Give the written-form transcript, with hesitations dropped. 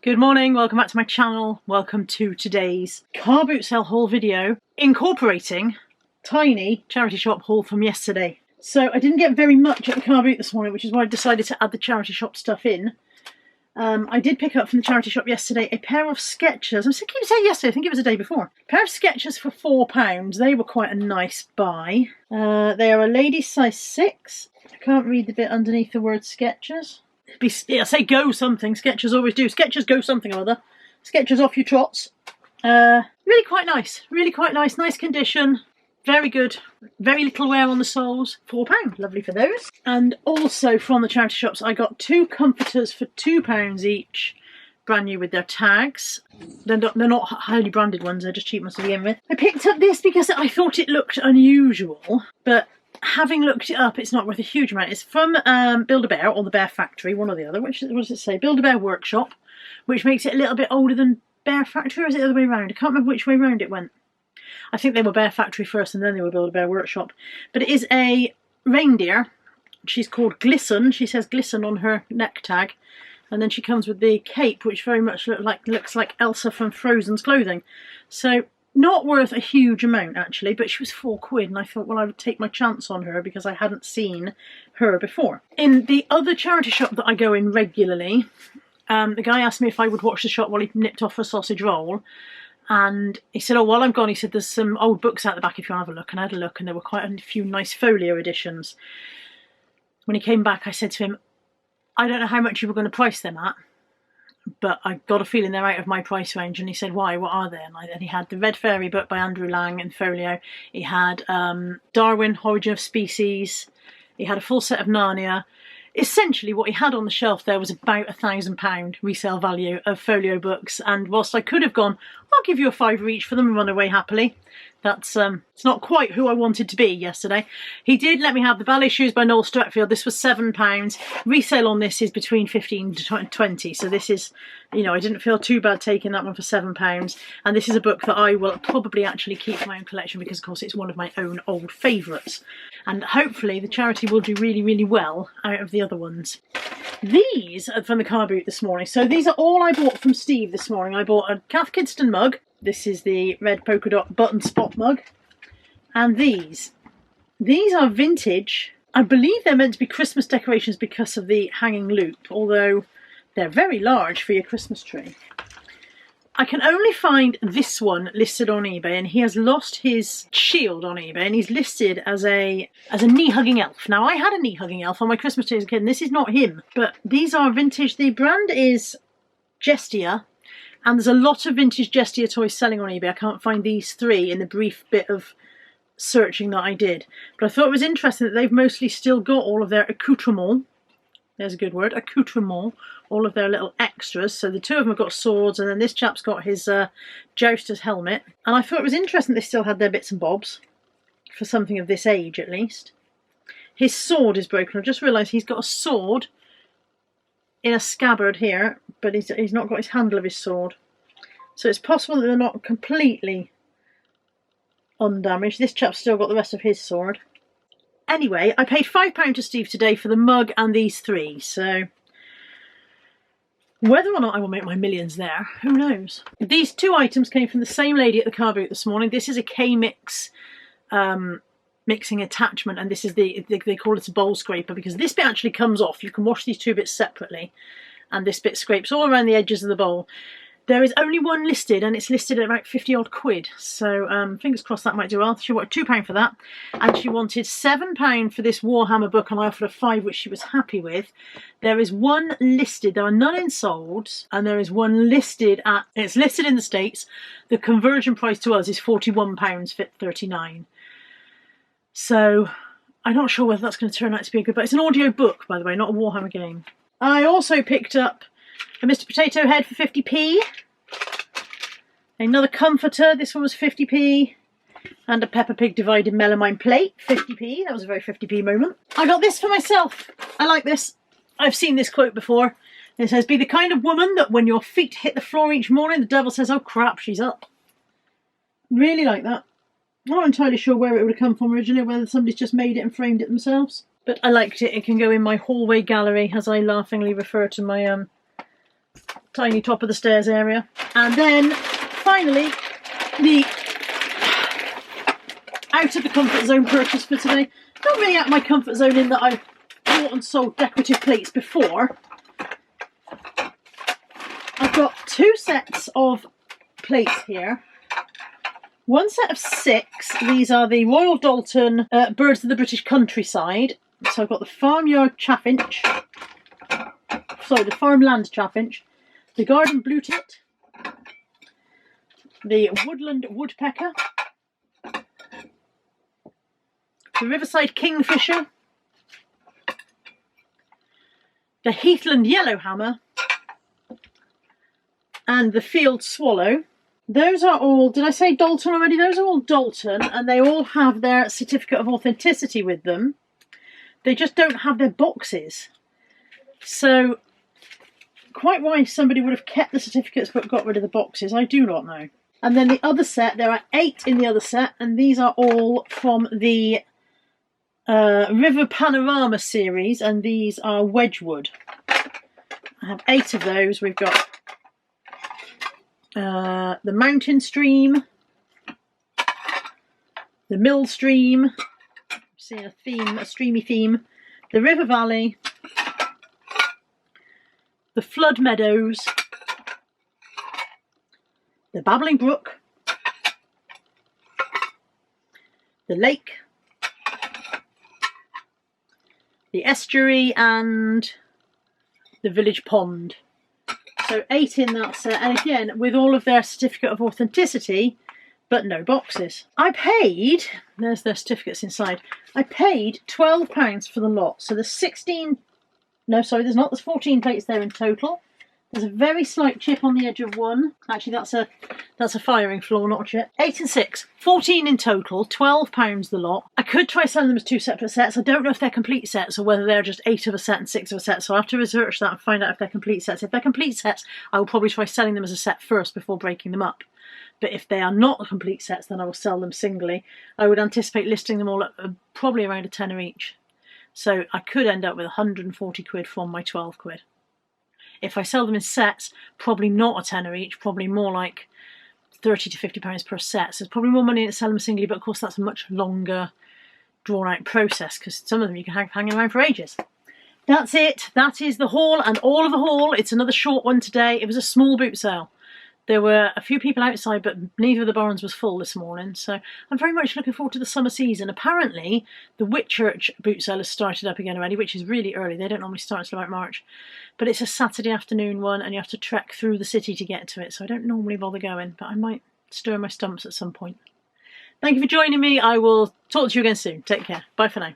Good morning, welcome back to my channel. Welcome to today's car boot sale haul video, incorporating tiny charity shop haul from yesterday. So I didn't get very much at the car boot this morning, which is why I decided to add the charity shop stuff in. I did pick up from the charity shop yesterday a pair of Skechers. I keep saying yesterday, I think it was the day before. A pair of Skechers for £4. They were quite a nice buy. They are a ladies size 6. I can't read the bit underneath the word Skechers. I say go something. Skechers always do. Skechers go something or other. Skechers off your trots. Really quite nice. Really quite nice. Nice condition. Very good. Very little wear on the soles. £4. Lovely for those. And also from the charity shops, I got 2 comforters for £2 each. Brand new with their tags. They're not highly branded ones. They're just cheap ones to begin with. I picked up this because I thought it looked unusual, but having looked it up, it's not worth a huge amount. It's from Build-A-Bear or the Bear Factory, one or the other. What does it say? Build-A-Bear Workshop, which makes it a little bit older than Bear Factory, or is it the other way around? I can't remember which way round it went. I think they were Bear Factory first and then they were Build-A-Bear Workshop. But it is a reindeer. She's called Glisten. She says Glisten on her neck tag. And then she comes with the cape, which very much looks like Elsa from Frozen's clothing. So not worth a huge amount actually, but she was £4 and I thought, well, I would take my chance on her because I hadn't seen her before. In the other charity shop that I go in regularly, the guy asked me if I would watch the shop while he nipped off a sausage roll. And he said, oh, while I'm gone, he said, there's some old books out the back if you want to have a look. And I had a look and there were quite a few nice folio editions. When he came back, I said to him, I don't know how much you were going to price them at, but I got a feeling they're out of my price range. And he said, why? What are they? And he had the Red Fairy book by Andrew Lang in folio. He had Darwin, Origin of Species. He had a full set of Narnia. Essentially what he had on the shelf there was about £1,000 resale value of folio books, and whilst I could have gone, I'll give you a £5 each for them and run away happily, that's it's not quite who I wanted to be yesterday. He did let me have the Ballet Shoes by Noel Streatfeild. This was £7. Resale on this is between 15 to 20, so this is, you know, I didn't feel too bad taking that one for £7. And this is a book that I will probably actually keep for my own collection because of course it's one of my own old favourites, and hopefully the charity will do really, really well out of the other ones. These are from the car boot this morning. So these are all I bought from Steve this morning. I bought a Kath Kidston mug. This is the red polka dot button spot mug. And these are vintage. I believe they're meant to be Christmas decorations because of the hanging loop, although they're very large for your Christmas tree. I can only find this one listed on eBay, and he has lost his shield on eBay, and he's listed as a knee-hugging elf. Now, I had a knee-hugging elf on my Christmas tree as a kid, and this is not him, but these are vintage. The brand is Gestia, and there's a lot of vintage Gestia toys selling on eBay. I can't find these 3 in the brief bit of searching that I did, but I thought it was interesting that they've mostly still got all of their accoutrements. There's a good word, accoutrement, all of their little extras. So the 2 of them have got swords, and then this chap's got his jouster's helmet. And I thought it was interesting they still had their bits and bobs, for something of this age at least. His sword is broken. I just realised he's got a sword in a scabbard here, but he's not got his handle of his sword. So it's possible that they're not completely undamaged. This chap's still got the rest of his sword. Anyway, I paid £5 to Steve today for the mug and these 3, so whether or not I will make my millions there, who knows. These 2 items came from the same lady at the car boot this morning. This is a K-Mix mixing attachment, and this is they call it a bowl scraper because this bit actually comes off. You can wash these 2 bits separately, and this bit scrapes all around the edges of the bowl. There is only one listed, and it's listed at about 50 odd quid. So fingers crossed that might do well. She wanted £2 for that, and she wanted £7 for this Warhammer book, and I offered her £5, which she was happy with. There is one listed. There are none in solds, and there is one listed at. It's listed in the States. The conversion price to us is £41, fit 39. So I'm not sure whether that's going to turn out to be a good. But it's an audio book, by the way, not a Warhammer game. I also picked up a Mr. Potato Head for 50p. Another comforter, this one was 50p. And a Peppa Pig divided melamine plate, 50p. That was a very 50p moment. I got this for myself. I like this. I've seen this quote before. It says, be the kind of woman that when your feet hit the floor each morning, the devil says, oh crap, she's up. Really like that. I'm not entirely sure where it would have come from originally, whether somebody's just made it and framed it themselves. But I liked it. It can go in my hallway gallery, as I laughingly refer to my tiny top of the stairs area. And then finally, the out of the comfort zone purchase for today. Not really out of my comfort zone in that I've bought and sold decorative plates before. I've got 2 sets of plates here. One set of 6. These are the Royal Dalton Birds of the British Countryside. So I've got the Farmyard Chaffinch. Sorry, the Farmland Chaffinch. The Garden Bluetit. The Woodland Woodpecker. The Riverside Kingfisher. The Heathland Yellowhammer. And the Field Swallow. Those are all, did I say Dalton already? Those are all Dalton, and they all have their certificate of authenticity with them. They just don't have their boxes. So, quite why somebody would have kept the certificates but got rid of the boxes, I do not know. And then the other set, there are 8 in the other set, and these are all from the River Panorama series, and these are Wedgwood. I have 8 of those. We've got the Mountain Stream, the Mill Stream, seeing a theme, a streamy theme, the River Valley, the Flood Meadows, the Babbling Brook, the Lake, the Estuary, and the Village Pond. So 8 in that set, and again with all of their certificate of authenticity, but no boxes. I paid, there's their certificates inside, I paid £12 for the lot. So there's 16, no sorry there's not, there's 14 plates there in total. There's a very slight chip on the edge of one. Actually that's a firing flaw, not a chip. 8 and 6, 14 in total, £12 the lot. I could try selling them as 2 separate sets. I don't know if they're complete sets or whether they're just 8 of a set and 6 of a set. So I have to research that and find out if they're complete sets. If they're complete sets, I will probably try selling them as a set first before breaking them up. But if they are not complete sets, then I will sell them singly. I would anticipate listing them all at probably around a tenner each. So I could end up with 140 quid from my 12 quid. If I sell them in sets, probably not a tenner each, probably more like 30 to 50 pounds per set. So it's probably more money to sell them singly, but of course that's a much longer drawn out process because some of them you can hang around for ages. That's it. That is the haul and all of the haul. It's another short one today. It was a small boot sale. There were a few people outside, but neither of the barns was full this morning. So I'm very much looking forward to the summer season. Apparently, the Whitchurch boot sale has started up again already, which is really early. They don't normally start until about March. But it's a Saturday afternoon one, and you have to trek through the city to get to it. So I don't normally bother going, but I might stir my stumps at some point. Thank you for joining me. I will talk to you again soon. Take care. Bye for now.